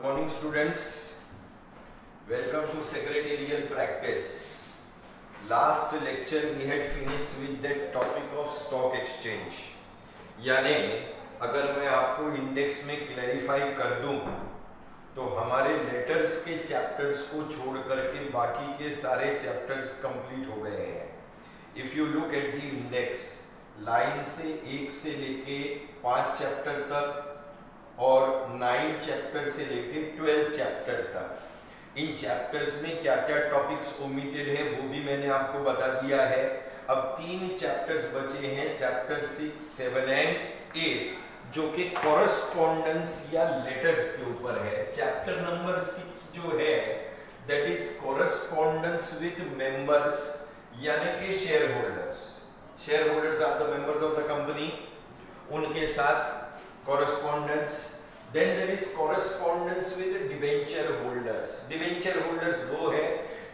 morning students, welcome to secretarial practice. Last lecture we had finished with that topic of stock exchange. यानी अगर मैं आपको index में clarify कर दूं तो हमारे लेटर्स के चैप्टर्स को छोड़ करके बाकी के सारे चैप्टर्स कंप्लीट हो गए हैं. If you look at the index, line से 1 से लेके 5 चैप्टर तक और 9 चैप्टर से लेके 12 चैप्टर तक, इन चैप्टर्स में क्या क्या टॉपिक्स ओमिटेड है वो भी मैंने आपको बता दिया है. अब 3 चैप्टर्स बचे हैं, चैप्टर 6, 7 एंड 8, जो कि कॉरेस्पॉन्डेंस या लेटर्स के ऊपर है. चैप्टर नंबर 6 जो है that is correspondence with members, यानी कि shareholders. Shareholders are the members of the company, उनके साथ correspondence. Then there is correspondence with debenture holders. debenture holders वो है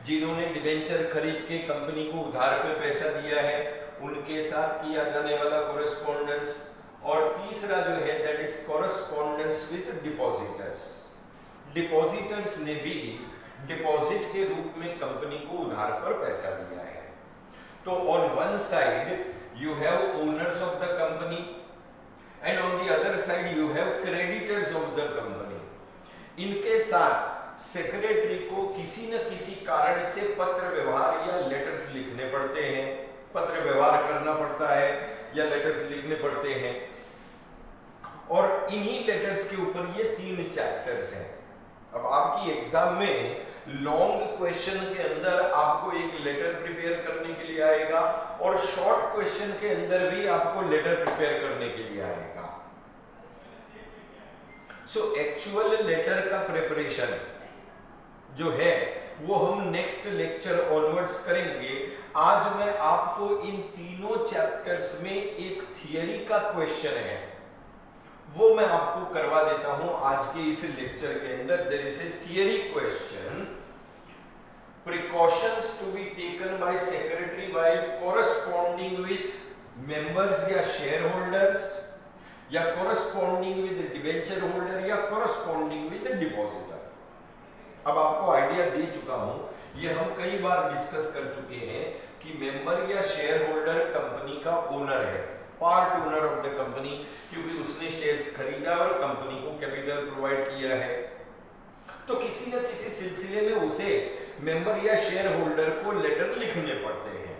जिन्होंने डिबेंचर खरीद के कंपनी को उधार पे पैसा दिया है, उनके साथ किया जाने वाला correspondence. और तीसरा जो है that is correspondence with depositors. Depositors ने भी डिपॉजिट के रूप में कंपनी को उधार पर पैसा दिया है. तो on one side you have owners of the company and on the other side you have creditors of the company. इनके साथ सेक्रेटरी को किसी न किसी कारण से पत्र व्यवहार या लेटर्स लिखने पड़ते हैं, पत्र व्यवहार करना पड़ता है या लेटर्स लिखने पड़ते हैं. और इन्हीं लेटर्स के ऊपर ये 3 चैप्टर्स हैं. अब आपकी एग्जाम में लॉन्ग क्वेश्चन के अंदर आपको एक लेटर प्रिपेयर करने के लिए आएगा और शॉर्ट क्वेश्चन के अंदर भी आपको लेटर प्रिपेयर करने के लिए आएगा. सो एक्चुअल लेटर का प्रिपरेशन जो है वो हम नेक्स्ट लेक्चर ऑनवर्ड्स करेंगे. आज मैं आपको इन तीनों चैप्टर्स में एक थियरी का क्वेश्चन है वो मैं आपको करवा देता हूं आज के इस लेक्चर के अंदर. There is a theory question, precautions to be taken by secretary while corresponding with members या shareholders या corresponding with debenture holder या corresponding with depositor. अब आपको आइडिया दे चुका हूं, ये हम कई बार डिस्कस कर चुके हैं कि मेंबर या शेयर होल्डर कंपनी का ओनर है, part owner of the company, क्योंकि उसने शेयर्स खरीदा और कंपनी को कैपिटल प्रोवाइड किया है. तो किसी न किसी सिलसिले में उसे मेंबर या शेयर होल्डर को लेटर लिखने पड़ते हैं.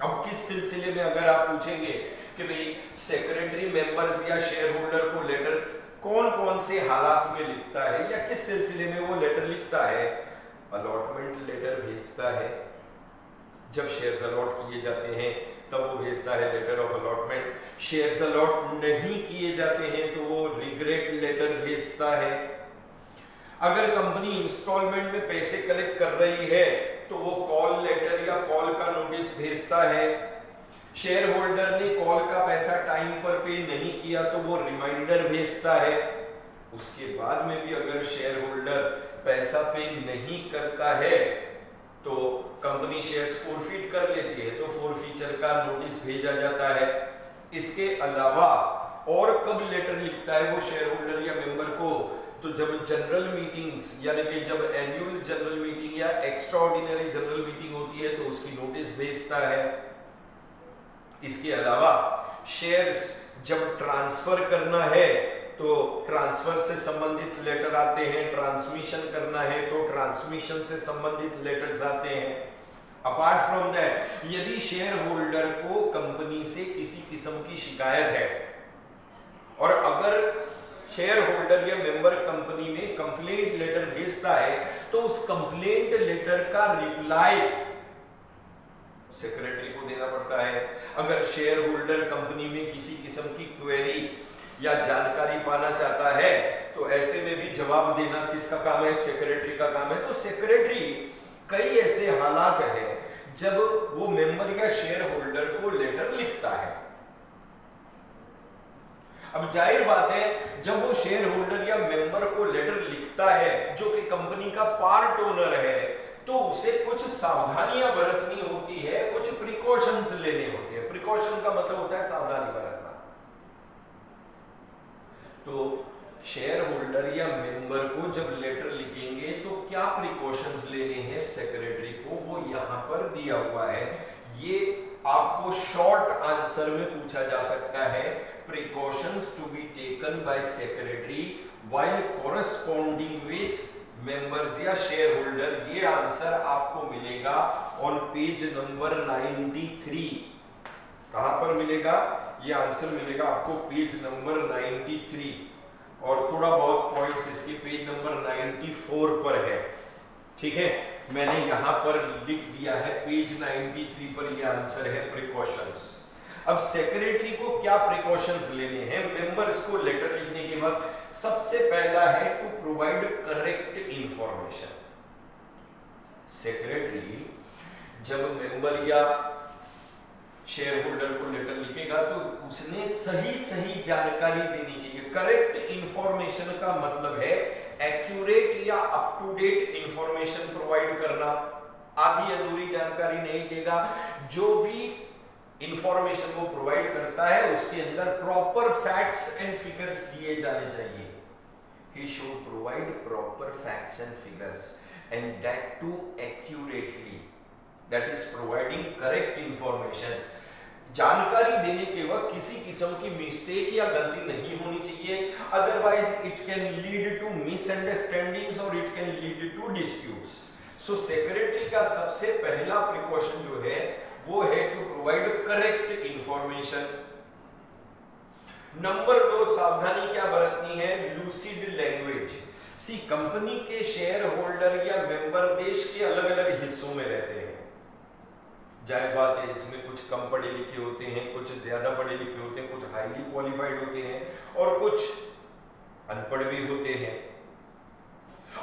अब किस सिलसिले में अगर आप पूछेंगे कि भाई सेक्रेटरी मेंबर्स या शेयर होल्डर को लेटर कौन कौन से हालात में लिखता है या किस सिलसिले में वो लेटर लिखता है. अलॉटमेंट लेटर भेजता है, जब शेयर्स अलॉट किए जाते हैं तब वो भेजता है letter of allotment. Shares allot नहीं किए जाते हैं तो वो रिग्रेट लेटर भेजता है. अगर कंपनी इंस्टॉलमेंट में पैसे कलेक्ट कर रही है तो वो कॉल लेटर या कॉल का नोटिस भेजता है. शेयर होल्डर ने कॉल का पैसा टाइम पर पे नहीं किया तो वो रिमाइंडर भेजता है. उसके बाद में भी अगर शेयर होल्डर पैसा पे नहीं करता है तो कंपनी शेयर्स फॉरफिट कर लेती है तो फॉरफीचर का नोटिस भेजा जाता है. इसके अलावा और कब लेटर लिखता है वो शेयर होल्डर या मेंबर को, तो जब जनरल मीटिंग्स यानी कि जब एनुअल जनरल मीटिंग या एक्स्ट्राऑर्डिनरी जनरल मीटिंग होती है तो उसकी नोटिस भेजता है. इसके अलावा शेयर्स जब ट्रांसफर करना है तो ट्रांसफर से संबंधित लेटर आते हैं, ट्रांसमिशन करना है तो ट्रांसमिशन से संबंधित लेटर्स आते हैं. अपार्ट फ्रॉम दैट यदि शेयर होल्डर को कंपनी से किसी किस्म की शिकायत है और अगर शेयर होल्डर या मेंबर कंपनी में कंप्लेंट लेटर भेजता है तो उस कंप्लेंट लेटर का रिप्लाई सेक्रेटरी को देना पड़ता है. अगर शेयर होल्डर कंपनी में किसी किस्म की क्वेरी या जानकारी पाना चाहता है तो ऐसे में भी जवाब देना किसका काम है, सेक्रेटरी का काम है. तो सेक्रेटरी कई ऐसे हालात हैं जब वो मेंबर या शेयर होल्डर को लेटर लिखता है. अब जाहिर बात है जब वो शेयर होल्डर या मेंबर को लेटर लिखता है जो कि कंपनी का पार्ट ओनर है तो उसे कुछ सावधानियां बरतनी होती है, कुछ प्रिकॉशंस लेने होते हैं. प्रिकॉशन का मतलब होता है सावधानी बरतना. तो शेयर होल्डर या मेंबर को जब लेटर लिखेंगे तो क्या प्रिकॉशंस लेने हैं सेक्रेटरी को, वो यहाँ पर दिया हुआ है। ये आपको शॉर्ट आंसर में पूछा जा सकता है, precautions to be taken by secretary while corresponding with members या शेयर होल्डर। ये आंसर आपको मिलेगा ऑन पेज नंबर 93। कहां पर मिलेगा ये आंसर? मिलेगा आपको पेज नंबर 93 और थोड़ा बहुत पॉइंट्स इसके पेज नंबर 94 पर है। ठीक है, मैंने यहां पर लिख दिया है पेज 93 पर ये आंसर है प्रिकॉशंस। अब सेक्रेटरी को क्या प्रिकॉशंस लेने हैं मेंबर्स को लेटर लिखने के वक्त? सबसे पहला है to provide correct information. Secretary जब मेंबर या शेयर होल्डर को लेटर लिखेगा तो उसने सही जानकारी देनी चाहिए। करेक्ट इंफॉर्मेशन का मतलब है एक्यूरेट या up to date information provide करना, आधी अधूरी जानकारी नहीं देगा। जो भी इंफॉर्मेशन वो प्रोवाइड करता है उसके अंदर प्रॉपर फैक्ट्स एंड फिगर्स दिए जाने चाहिए। He should provide proper facts and figures and that too accurately, that is providing correct information। जानकारी देने के वक्त किसी किस्म की मिस्टेक या गलती नहीं होनी चाहिए, otherwise it can lead to misunderstandings और it can lead to disputes. So secretary का सबसे पहला प्रिकॉशन जो है वो है to provide correct information. Number 2, सावधानी क्या बरतनी है? Lucid language. सी कंपनी के शेयर होल्डर या मेंबर देश के अलग अलग हिस्सों में रहते हैं। जाहिर बात है इसमें कुछ कम पढ़े लिखे होते हैं, कुछ ज्यादा पढ़े लिखे होते हैं, कुछ हाईली क्वालिफाइड होते हैं और कुछ अनपढ़ भी होते हैं।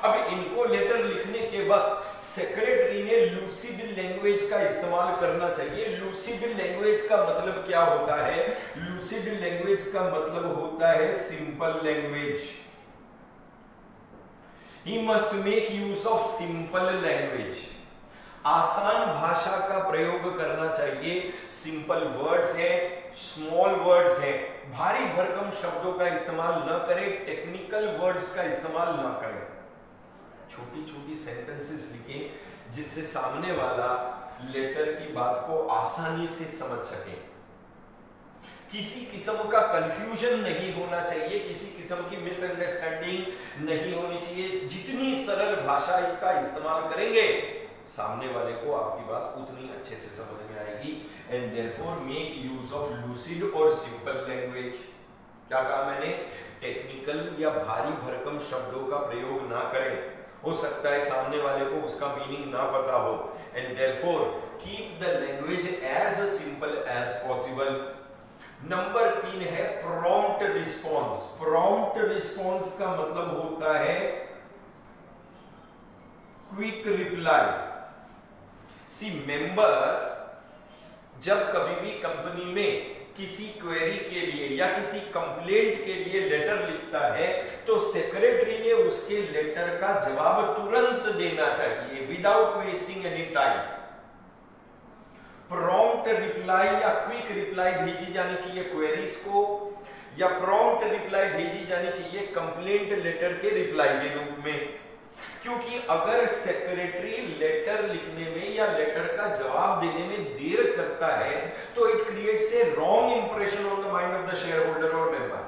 अब इनको लेटर लिखने के वक्त सेक्रेटरी ने लूसिड लैंग्वेज का इस्तेमाल करना चाहिए। लूसिड लैंग्वेज का मतलब क्या होता है? लूसिड लैंग्वेज का मतलब होता है simple language. He must make use of simple language. आसान भाषा का प्रयोग करना चाहिए। सिंपल वर्ड्स हैं, स्मॉल वर्ड्स हैं, भारी भरकम शब्दों का इस्तेमाल न करें, टेक्निकल वर्ड्स का इस्तेमाल न करें। छोटी छोटी सेंटेंसेस लिखें जिससे सामने वाला लेटर की बात को आसानी से समझ सके। किसी किस्म का कंफ्यूजन नहीं होना चाहिए, किसी किस्म की मिसअंडरस्टैंडिंग नहीं होनी चाहिए। जितनी सरल भाषा का इस्तेमाल करेंगे सामने वाले को आपकी बात उतनी अच्छे से समझ में आएगी। And therefore make use of lucid और सिंपल लैंग्वेज। क्या कहा मैंने? टेक्निकल या भारी भरकम शब्दों का प्रयोग ना करें, हो सकता है सामने वाले को उसका मीनिंग ना पता हो। And therefore keep the language as simple as possible. Number 3 है प्रॉम्प्ट रिस्पॉन्स। प्रॉम्प्ट रिस्पॉन्स का मतलब होता है क्विक रिप्लाई। सी मेंबर जब कभी भी कंपनी में किसी क्वेरी के लिए या किसी कंप्लेंट के लिए लेटर लिखता है तो सेक्रेटरी ने उसके लेटर का जवाब तुरंत देना चाहिए, without wasting any time. Prompt reply या क्विक रिप्लाई भेजी जानी चाहिए क्वेरीज को, या प्रॉम्प्ट रिप्लाई भेजी जानी चाहिए कंप्लेंट लेटर के रिप्लाई के रूप में। क्योंकि अगर सेक्रेटरी लेटर लिखने में या लेटर का जवाब देने में देर करता है तो it creates a wrong impression on the mind of the share holder और मेंबर।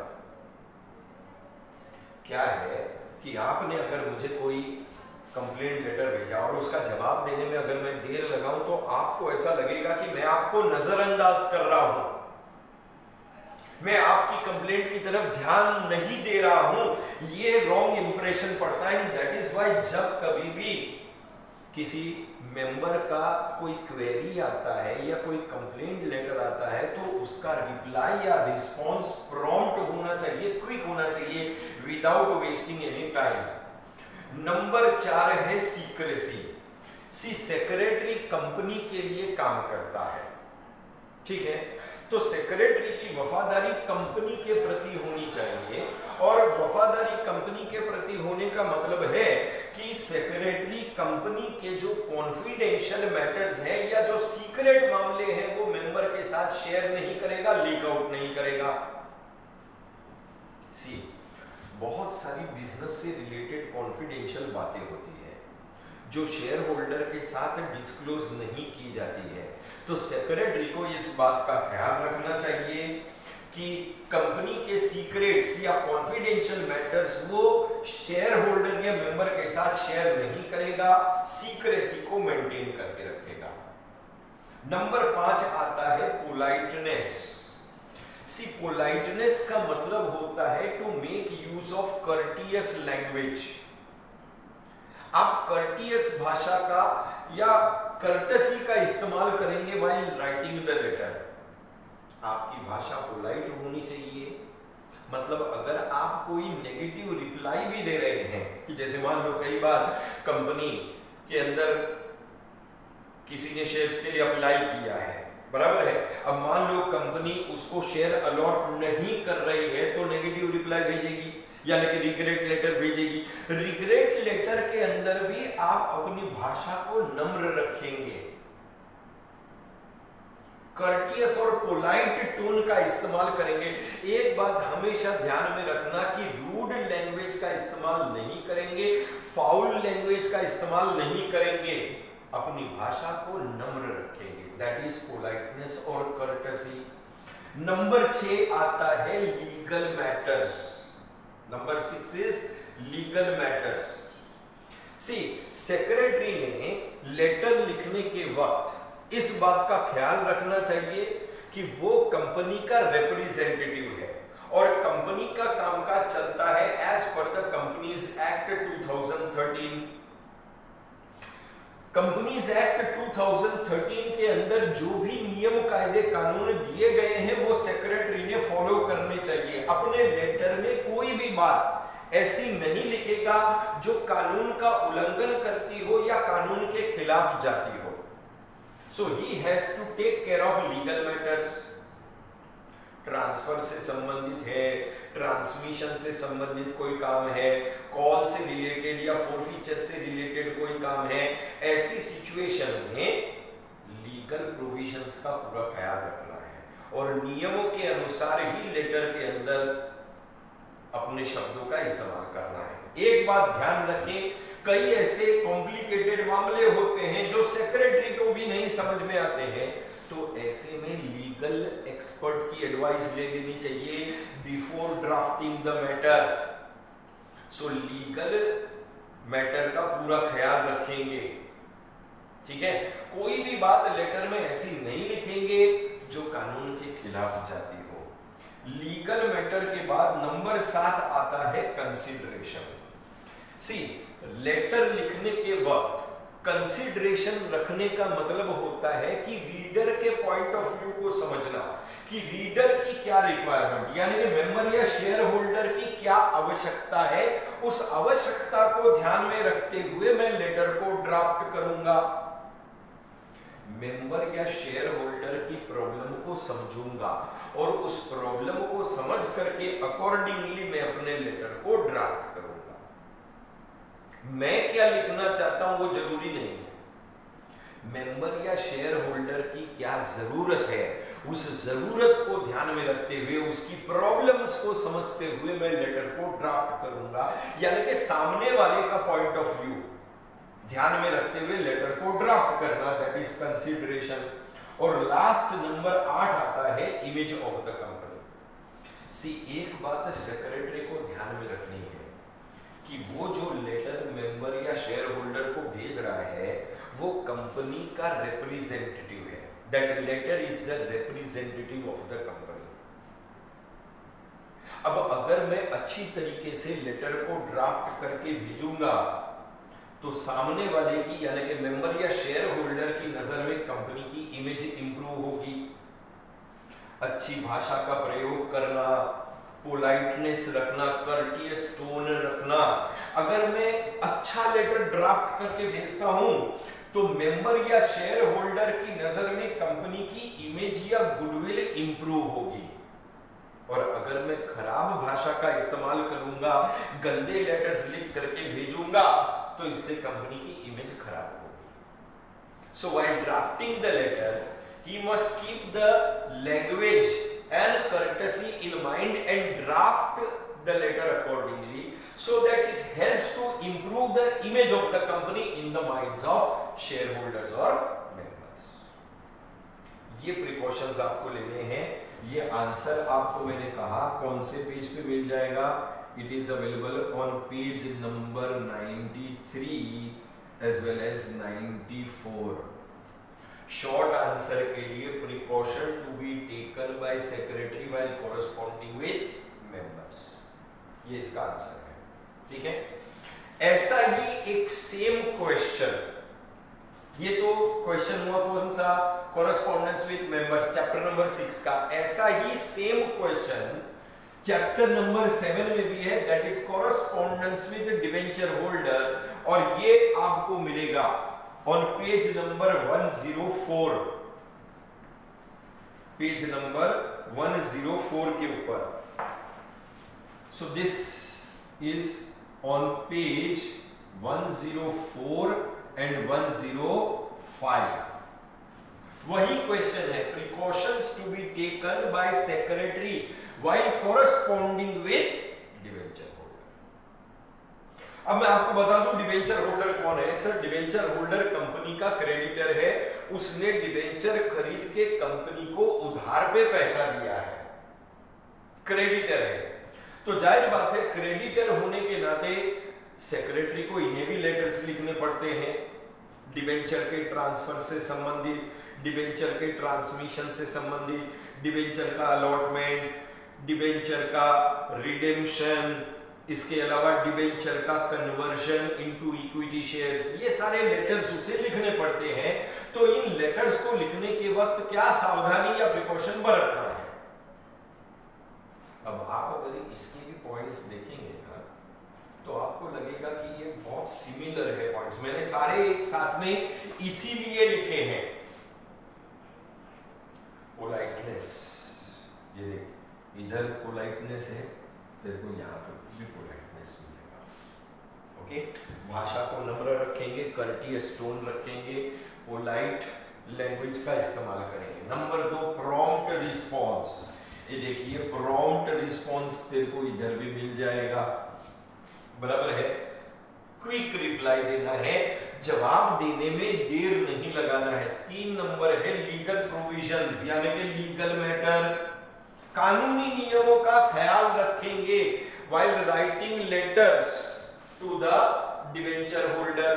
क्या है कि आपने अगर मुझे कोई कंप्लेंट लेटर भेजा और उसका जवाब देने में अगर मैं देर लगाऊं तो आपको ऐसा लगेगा कि मैं आपको नजरअंदाज कर रहा हूं, मैं आपकी कंप्लेंट की तरफ ध्यान नहीं दे रहा हूं। ये रॉन्ग इंप्रेशन पड़ता है। दैट इज व्हाई जब कभी भी किसी मेंबर का कोई क्वेरी आता है या कोई कंप्लेंट लेटर आता है तो उसका रिप्लाई या रिस्पॉन्स प्रॉम्प्ट होना चाहिए, क्विक होना चाहिए, without wasting any time. Number 4 है सीक्रेसी। सी सेक्रेटरी कंपनी के लिए काम करता है, ठीक है, तो सेक्रेटरी की वफादारी कंपनी के प्रति होनी चाहिए। और वफादारी कंपनी के प्रति होने का मतलब है कि सेक्रेटरी कंपनी के जो कॉन्फिडेंशियल मैटर्स हैं या जो सीक्रेट मामले हैं वो मेंबर के साथ शेयर नहीं करेगा, लीक आउट नहीं करेगा। सी बहुत सारी बिजनेस से रिलेटेड कॉन्फिडेंशियल बातें होती है जो शेयर होल्डर के साथ डिस्क्लोज नहीं की जाती है। तो सेक्रेटरी को इस बात का ख्याल रखना चाहिए कि कंपनी के सीक्रेट्स या कॉन्फिडेंशियल मैटर्स वो शेयर होल्डर या मेंबर के साथ शेयर नहीं करेगा, सीक्रेसी को मेंटेन करके रखेगा। नंबर 5 आता है पोलाइटनेस। सी पोलाइटनेस का मतलब होता है to make use of courteous language. आप कर्टियस भाषा का या कर्टसी का इस्तेमाल करेंगे व्हाइल राइटिंग द लेटर। आपकी भाषा पोलाइट होनी चाहिए। मतलब अगर आप कोई नेगेटिव रिप्लाई भी दे रहे हैं कि जैसे मान लो कई बार कंपनी के अंदर किसी ने शेयर्स के लिए अप्लाई किया है, बराबर है, अब मान लो कंपनी उसको शेयर अलॉट नहीं कर रही है तो नेगेटिव रिप्लाई भेजेगी यानी कि रिग्रेट लेटर भेजेगी। रिग्रेट लेटर के अंदर भी आप अपनी भाषा को नम्र रखेंगे, कर्टियस और पोलाइट टोन का इस्तेमाल करेंगे। एक बात हमेशा ध्यान में रखना कि रूड लैंग्वेज का इस्तेमाल नहीं करेंगे, फाउल लैंग्वेज का इस्तेमाल नहीं करेंगे, अपनी भाषा को नम्र रखेंगे। दैट इज पोलाइटनेस और कर्टसी। नंबर 6 आता है legal matters. Number 6 is legal matters. सी सेक्रेटरी ने लेटर लिखने के वक्त इस बात का ख्याल रखना चाहिए कि वो कंपनी का रिप्रेजेंटेटिव है और कंपनी का कामकाज चलता है as per the companies act 2013। Companies act 2013 के अंदर जो भी नियम कायदे कानून दिए गए हैं वो सेक्रेटरी ने फॉलो करने चाहिए। अपने लेटर में कोई भी बात ऐसी नहीं लिखेगा जो कानून का उल्लंघन करती हो या कानून के खिलाफ जाती हो। So he has to take care of legal matters। Transfer से संबंधित है, ट्रांसमिशन से संबंधित कोई काम है, कॉल से रिलेटेड या फॉरफीचर से रिलेटेड कोई काम है, ऐसी सिचुएशन में लीगल प्रोविजंस का पूरा ख्याल रखना है और नियमों के अनुसार ही लेटर के अंदर अपने शब्दों का इस्तेमाल करना है। एक बात ध्यान रखें, कई ऐसे कॉम्प्लिकेटेड मामले होते हैं जो सेक्रेटरी को भी नहीं समझ में आते हैं, तो ऐसे में लीगल एक्सपर्ट की एडवाइस ले लेनी चाहिए before drafting the matter. So legal matter का पूरा ख्याल रखेंगे, ठीक है। कोई भी बात लेटर में ऐसी नहीं लिखेंगे जो कानून के खिलाफ जाती हो। लीगल मैटर के बाद नंबर 7 आता है कंसिडरेशन। सी लेटर लिखने के वक्त कंसिडरेशन रखने का मतलब होता है कि रीडर के पॉइंट ऑफ व्यू को समझना कि रीडर की क्या रिक्वायरमेंट यानी कि मेंबर या शेयर होल्डर की क्या आवश्यकता है, उस आवश्यकता को ध्यान में रखते हुए मैं लेटर को ड्राफ्ट करूंगा। मेंबर या शेयर होल्डर की प्रॉब्लम को समझूंगा और उस प्रॉब्लम को समझ करके अकॉर्डिंगली मैं अपने लेटर को ड्राफ्ट करूंगा। मैं क्या लिखना चाहता हूं वो जरूरी नहीं है, मेंबर या शेयर होल्डर की क्या जरूरत है उस जरूरत को ध्यान में रखते हुए उसकी प्रॉब्लम्स को समझते हुए मैं लेटर को ड्राफ्ट करूंगा, यानी कि सामने वाले का पॉइंट ऑफ व्यू ध्यान में रखते हुए लेटर को ड्राफ्ट करना, दैट इज कंसीडरेशन। और लास्ट नंबर 8 आता है इमेज ऑफ द कंपनी। सी एक बात सेक्रेटरी को ध्यान में रखनी है कि वो जो लेटर मेंबर या शेयर होल्डर को भेज रहा है वो कंपनी का रिप्रेजेंटेटिव है। That letter is the representative of the company. अब अगर मैं अच्छी तरीके से लेटर को ड्राफ्ट करके भेजूंगा तो सामने वाले की यानी कि मेंबर या शेयर होल्डर की नजर में कंपनी की इमेज इंप्रूव होगी। अच्छी भाषा का प्रयोग करना, पोलाइटनेस रखना, कर्टियस टोन रखना। अगर मैं अच्छा लेटर ड्राफ्ट करके भेजता हूं तो मेंबर या शेयर होल्डर की नजर में कंपनी की इमेज या गुडविल इंप्रूव होगी। और अगर मैं खराब भाषा का इस्तेमाल करूंगा, गंदे लेटर्स लिख करके भेजूंगा तो इससे कंपनी की इमेज खराब होगी। So while drafting the letter he must keep the language and courtesy in mind and draft the letter accordingly so that it helps to improve the image of the company in the minds of shareholders or members. ये precautions आपको लेने हैं. ये answer आपको मैंने कहा कौन से पेज पे मिल जाएगा. It is available on page number 93 as well as 94. Short answer के लिए precaution to be taken by secretary while corresponding with members, ये इसका आंसर है. ठीक है. ऐसा ही एक सेम क्वेश्चन, ये तो क्वेश्चन हुआ कौन सा, correspondence with members chapter number 6 का. ऐसा ही सेम क्वेश्चन चैप्टर नंबर 7 में भी है, that is correspondence with debenture holder, और ये आपको मिलेगा on page number 104, page number 104 के ऊपर. So this is on page 104 and 105. वही क्वेश्चन है, precautions to be taken by secretary while corresponding with debenture. अब मैं आपको बता दूं डिबेंचर होल्डर कौन है. सर डिबेंचर होल्डर कंपनी का क्रेडिटर है, उसने डिबेंचर खरीद के कंपनी को उधार पे पैसा दिया है, क्रेडिटर है. तो जाहिर बात है क्रेडिटर होने के नाते सेक्रेटरी को इन्हें भी लेटर्स लिखने पड़ते हैं, डिबेंचर के ट्रांसफर से संबंधित, डिबेंचर के ट्रांसमिशन से संबंधित, डिबेंचर का अलॉटमेंट, डिबेंचर का रिडेम्पशन, इसके अलावा डिबेंचर का कन्वर्जन इनटू इक्विटी शेयर्स. ये सारे लेटर्स उसे लिखने पड़ते हैं. तो इन लेटर्स को लिखने के वक्त क्या सावधानी या प्रिकॉशन बरतना है. अब आप अगर इसके भी पॉइंट्स देखेंगे ना तो आपको लगेगा कि ये बहुत सिमिलर है पॉइंट्स. मैंने सारे एक साथ में इसीलिए लिखे हैं. पोलाइटनेस, ये देख इधर पोलाइटनेस है, तेरे को यहाँ पे भी पोलाइटनेस मिलेगा. ओके. भाषा को नम्र रखेंगे, कर्टियस टोन रखेंगे, पोलाइट लैंग्वेज का इस्तेमाल करेंगे. Number 2 prompt response. ये देखिए प्रॉम्प्ट रिस्पॉन्स तेरे को इधर भी मिल जाएगा, बराबर है. क्विक रिप्लाई देना है, जवाब देने में देर नहीं लगाना है. 3 नंबर है लीगल प्रोविजंस, यानी कि लीगल मैटर, कानूनी नियमों का ख्याल रखेंगे while writing letters to the debenture holder.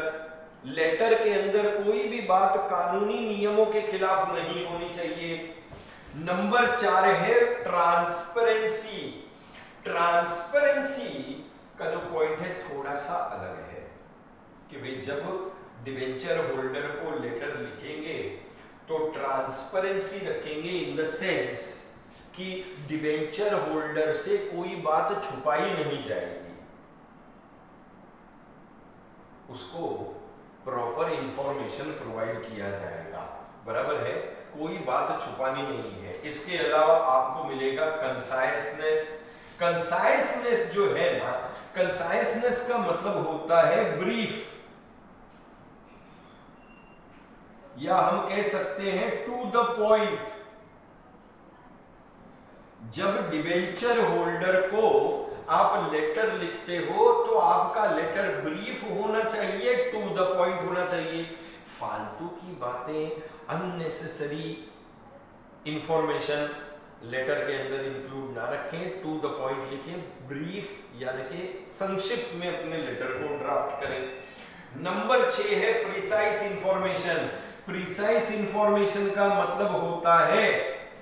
Letter के अंदर कोई भी बात कानूनी नियमों के खिलाफ नहीं होनी चाहिए. नंबर 4 है ट्रांसपेरेंसी. ट्रांसपेरेंसी का जो पॉइंट है थोड़ा सा अलग है कि भाई जब डिबेंचर होल्डर को लेटर लिखेंगे तो ट्रांसपेरेंसी रखेंगे इन द सेंस कि डिबेंचर होल्डर से कोई बात छुपाई नहीं जाएगी, उसको प्रॉपर इंफॉर्मेशन प्रोवाइड किया जाएगा, बराबर है. कोई बात छुपानी नहीं है. इसके अलावा आपको मिलेगा कंसाइसनेस. कंसाइसनेस जो है ना, कंसाइसनेस का मतलब होता है ब्रीफ, या हम कह सकते हैं टू द पॉइंट. जब डिबेंचर होल्डर को आप लेटर लिखते हो तो आपका लेटर ब्रीफ होना चाहिए, टू द पॉइंट होना चाहिए. फालतू की बातें, अननेसेसरी इंफॉर्मेशन लेटर के अंदर इंक्लूड ना रखें, टू द पॉइंट लिखें, ब्रीफ यानी कि संक्षिप्त में अपने लेटर को ड्राफ्ट करें. नंबर 6 है प्रिसाइज इंफॉर्मेशन. प्रिसाइज इंफॉर्मेशन का मतलब होता है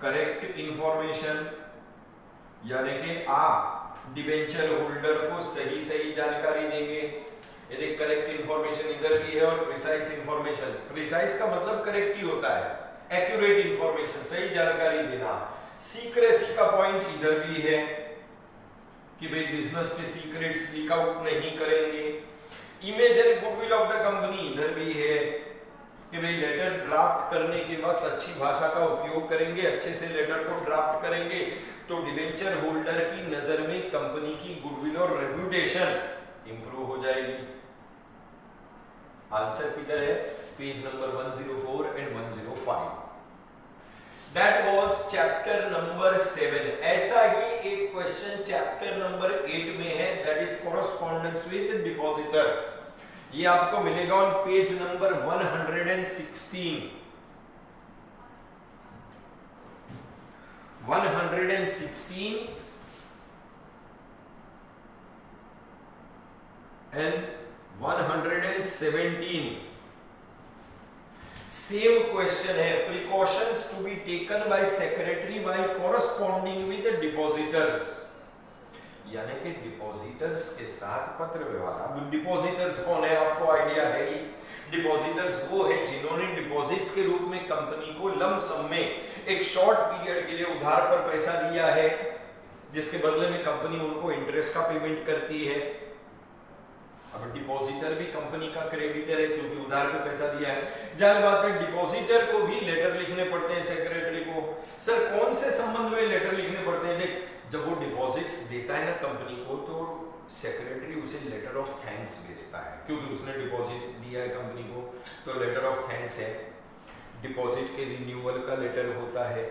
करेक्ट इंफॉर्मेशन, यानी कि आप डिबेंचर होल्डर को सही सही जानकारी देंगे. यदि करेक्ट इंफॉर्मेशन इधर भी है और प्रिसाइज इंफॉर्मेशन, प्रिसाइज का मतलब करेक्ट ही होता है, एक्यूरेट इंफॉर्मेशन, सही जानकारी देना. सीक्रेसी का पॉइंट इधर भी है कि भाई बिजनेस के सीक्रेट्स लीक आउट नहीं करेंगे. Image and goodwill of the company इधर भी है कि भाई लेटर ड्राफ्ट करने के वक्त अच्छी भाषा का उपयोग करेंगे, अच्छे से लेटर को ड्राफ्ट करेंगे तो डिबेंचर होल्डर की नजर में कंपनी की गुडविल और रेप्यूटेशन इंप्रूव हो जाएगी. आंसर किधर है? Page number 104 and 105. That was chapter number 7. ऐसा ही एक क्वेश्चन चैप्टर नंबर 8 में है, that is correspondence with depositor. ये आपको मिलेगा on page number 116 and 117। Same question है, precautions to be taken by secretary while corresponding with depositors, यानी कि डिपॉजिटर्स के साथ पत्र व्यवहार। अब डिपॉजिटर्स कौन है, आपको आइडिया है ही। डिपॉजिटर्स वो है जिन्होंने डिपॉजिट्स के रूप में कंपनी को लम सम में एक शॉर्ट पीरियड के लिए उधार पर पैसा दिया है, जिसके बदले में कंपनी उनको इंटरेस्ट का पेमेंट करती है। अब डिपॉजिटर भी कंपनी का क्रेडिटर है क्योंकि उधार पे पैसा दिया है। जाहिर बात है डिपॉजिटर को भी लेटर लिखने पड़ते हैं सेक्रेटरी को। सर कौन से संबंध में लेटर लिखने पड़ते हैं? देख, जब वो डिपॉजिट्स देता है ना कंपनी को, तो सेक्रेटरी उसे लेटर ऑफ थैंक्स भेजता है क्योंकि उसने डिपॉजिट दिया है कंपनी को, तो लेटर ऑफ थैंक्स है। डिपॉजिट के रिन्यूअल का लेटर होता है,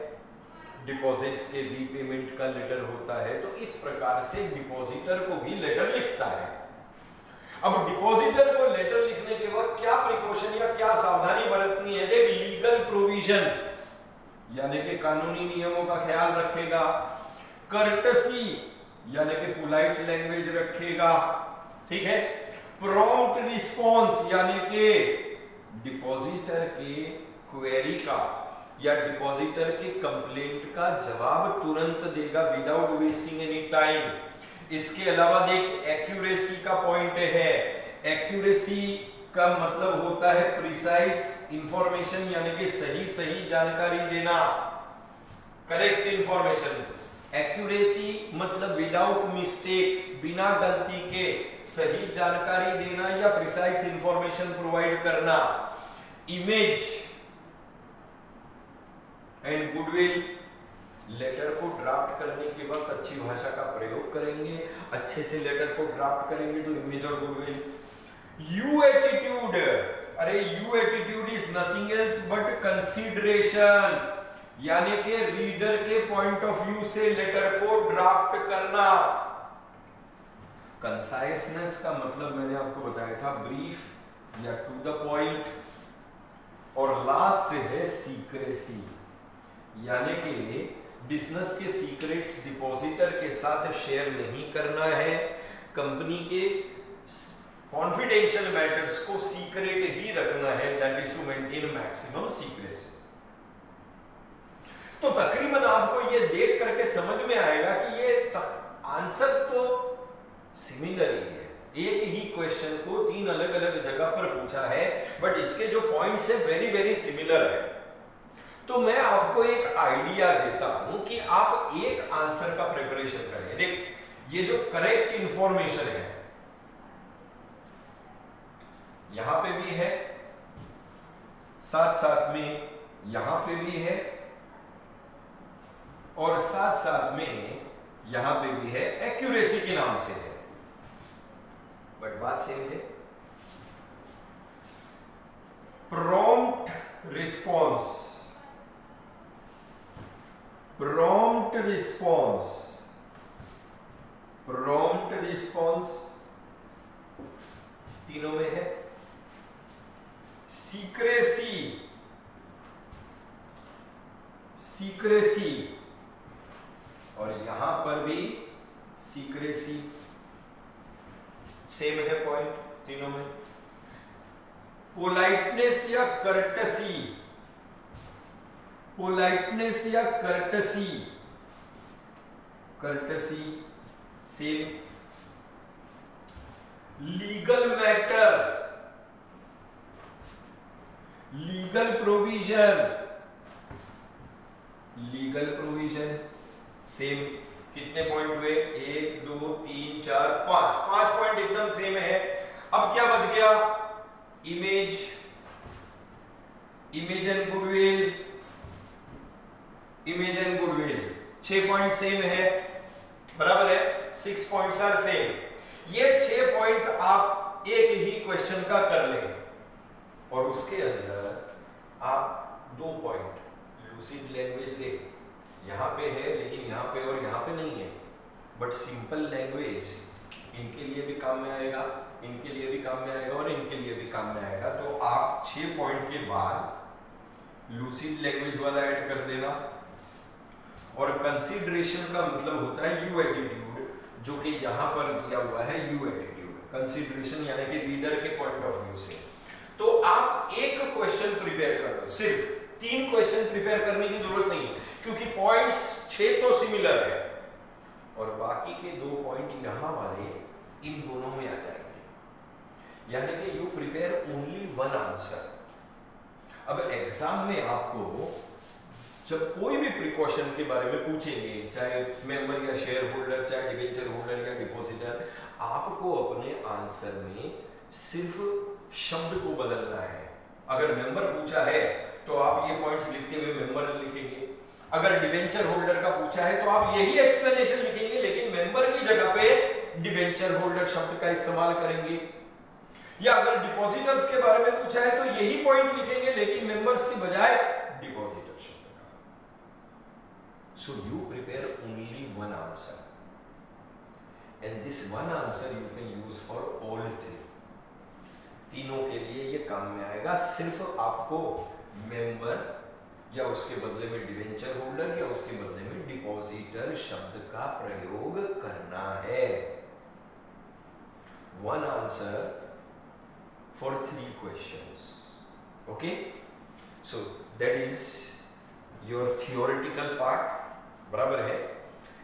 डिपॉजिट्स के रीपेमेंट का लेटर होता है। तो इस प्रकार से डिपॉजिटर को भी लेटर लिखता है। अब डिपॉजिटर को लेटर लिखने के वक्त क्या प्रिकॉशन या क्या सावधानी बरतनी है? देख, लीगल प्रोविजन यानी कि कानूनी नियमों का ख्याल रखेगा, कर्टसी यानी कि पोलाइट लैंग्वेज रखेगा, ठीक है, प्रॉम्प्ट रिस्पॉन्स यानी कि डिपॉजिटर के क्वेरी का या डिपॉजिटर के कंप्लेंट का जवाब तुरंत देगा विदाउट वेस्टिंग एनी टाइम। इसके अलावा देख, एक्यूरेसी का पॉइंट है। एक्यूरेसी का मतलब होता है प्रिसाइज इंफॉर्मेशन यानी कि सही जानकारी देना, करेक्ट इंफॉर्मेशन। एक्यूरेसी मतलब विदाउट मिस्टेक, बिना गलती के सही जानकारी देना या प्रिसाइज इंफॉर्मेशन प्रोवाइड करना। इमेज एंड गुडविल, लेटर को ड्राफ्ट करने के वक्त अच्छी भाषा का प्रयोग करेंगे, अच्छे से लेटर को ड्राफ्ट करेंगे तो इमेज और गुडविल। यू एटीट्यूड, अरे you attitude is nothing else but consideration, यानी कि रीडर के पॉइंट ऑफ व्यू से लेटर को ड्राफ्ट करना। कंसाइसनेस का मतलब मैंने आपको बताया था, ब्रीफ या टू द पॉइंट। और लास्ट है सीक्रेसी, यानी कि बिजनेस के सीक्रेट्स डिपॉजिटर के साथ शेयर नहीं करना है, कंपनी के कॉन्फिडेंशियल मैटर्स को सीक्रेट ही रखना है, that is to maintain maximum secrecy. तो तकरीबन आपको ये देख करके समझ में आएगा कि ये आंसर तो सिमिलर ही है, एक ही क्वेश्चन को 3 अलग अलग जगह पर पूछा है, बट इसके जो पॉइंट्स है वेरी सिमिलर है। तो मैं आपको एक आइडिया देता हूं कि आप एक आंसर का प्रिपरेशन करें। देख, ये जो करेक्ट इंफॉर्मेशन है यहां पे भी है, साथ में यहां पे भी है, और साथ में यहां पे भी है, एक्यूरेसी के नाम से है, बट बात सेम है। प्रॉम्प्ट रिस्पॉन्स, प्रॉम्प्ट रिस्पॉन्स तीनों में है। सीक्रेसी और यहां पर भी सीक्रेसी, सेम है पॉइंट तीनों में। पोलाइटनेस या courtesy same. Legal matter, legal provision same. कितने पॉइंट हुए? 1 2 3 4 5 पॉइंट एकदम सेम है। अब क्या बच गया? Image and goodwill 6 point same है, बराबर है, 6 पॉइंट्स आर सेम। ये 6 पॉइंट आप एक ही क्वेश्चन का कर लें और उसके अंदर आप 2 पॉइंट लूसिड लैंग्वेज ले, यहां पे है लेकिन यहां पे और यहां पे नहीं है, बट सिंपल लैंग्वेज इनके लिए भी काम में आएगा, इनके लिए भी काम में आएगा और इनके लिए भी काम में आएगा। तो आप 6 पॉइंट के बाद लूसिड लैंग्वेज वाला ऐड कर देना। और कंसीडरेशन का मतलब होता है यू एटीट्यूड, जो कि यहां पर दिया हुआ है यू एटीट्यूड। कंसीडरेशन यानी कि रीडर के पॉइंट ऑफ व्यू से। तो आप एक क्वेश्चन प्रिपेयर कर लो, सिर्फ 3 क्वेश्चन प्रिपेयर करने की जरूरत नहीं है, क्योंकि पॉइंट्स 6 तो सिमिलर है और बाकी के 2 पॉइंट यहां वाले इन दोनों में आ जाएंगे। यानी कि यू प्रिपेयर ओनली 1 आंसर। अब एग्जाम में आपको जब कोई भी प्रिकॉशन के बारे में पूछेंगे, चाहे मेंबर या शेयर होल्डर, चाहे डिबेंचर होल्डर या डिपॉजिटर, आपको अपने आंसर में सिर्फ शब्द को बदलना है। अगर मेंबर पूछा है तो आप ये पॉइंट्स लिखते हुए मेंबर लिखेंगे, अगर डिबेंचर होल्डर का पूछा है तो आप यही एक्सप्लेनेशन लिखेंगे, लेकिन मेंबर की जगह पे डिबेंचर होल्डर शब्द का इस्तेमाल करेंगे। या अगर डिपॉजिटर्स के बारे में पूछा है तो यही पॉइंट लिखेंगे, लेकिन मेंबर्स की बजाय डिपॉजिटर शब्द का। So you prepare only 1 answer and this 1 answer you can use for all 3। तीनों के लिए ये काम में आएगा। सिर्फ आपको मेंबर या उसके बदले में डिबेंचर होल्डर या उसके बदले में डिपॉजिटर शब्द का प्रयोग करना है। 1 answer for 3 questions. Okay, so that is your theoretical part, बराबर है।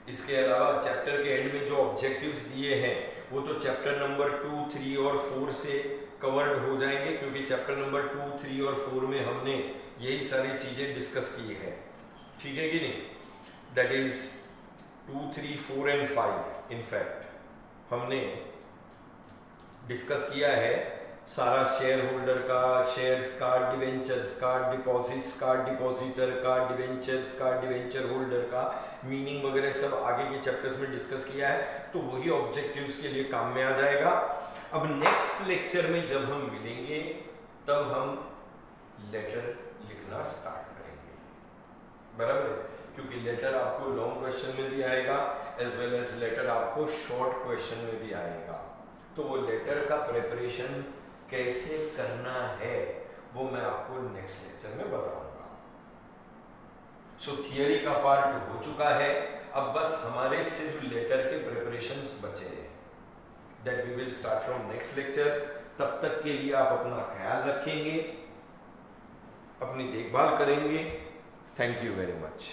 इसके अलावा चैप्टर के एंड में जो ऑब्जेक्टिव्स दिए हैं वो तो चैप्टर नंबर 2, 3 और 4 से कवर्ड हो जाएंगे, क्योंकि चैप्टर नंबर 2, 3 और 4 में हमने यही सारी चीजें डिस्कस की है। ठीक है कि नहीं? दैट इज 2, 3, 4 एंड 5 इनफैक्ट हमने डिस्कस किया है सारा शेयर होल्डर का, शेयर्स का, डिवेंचर्स का, डिपॉजिट्स का, डिपॉजिटर का, डिवेंचर्स का, डिवेंचर होल्डर का मीनिंग वगैरह सब आगे के चैप्टर्स में डिस्कस किया है। तो वही ऑब्जेक्टिव्स के लिए काम में आ जाएगा। अब नेक्स्ट लेक्चर में जब हम मिलेंगे तब हम लेटर लिखना स्टार्ट करेंगे, बराबर है, क्योंकि लेटर आपको लॉन्ग क्वेश्चन में भी आएगा एज वेल एज लेटर आपको शॉर्ट क्वेश्चन में भी आएगा। तो वो लेटर का प्रिपरेशन कैसे करना है वो मैं आपको नेक्स्ट लेक्चर में बताऊंगा। सो थियरी का पार्ट हो चुका है, अब बस हमारे सिर्फ लेटर के प्रिपरेशंस बचे हैं। That we will start from next lecture. तब तक के लिए आप अपना ख्याल रखेंगे, अपनी देखभाल करेंगे। Thank you very much.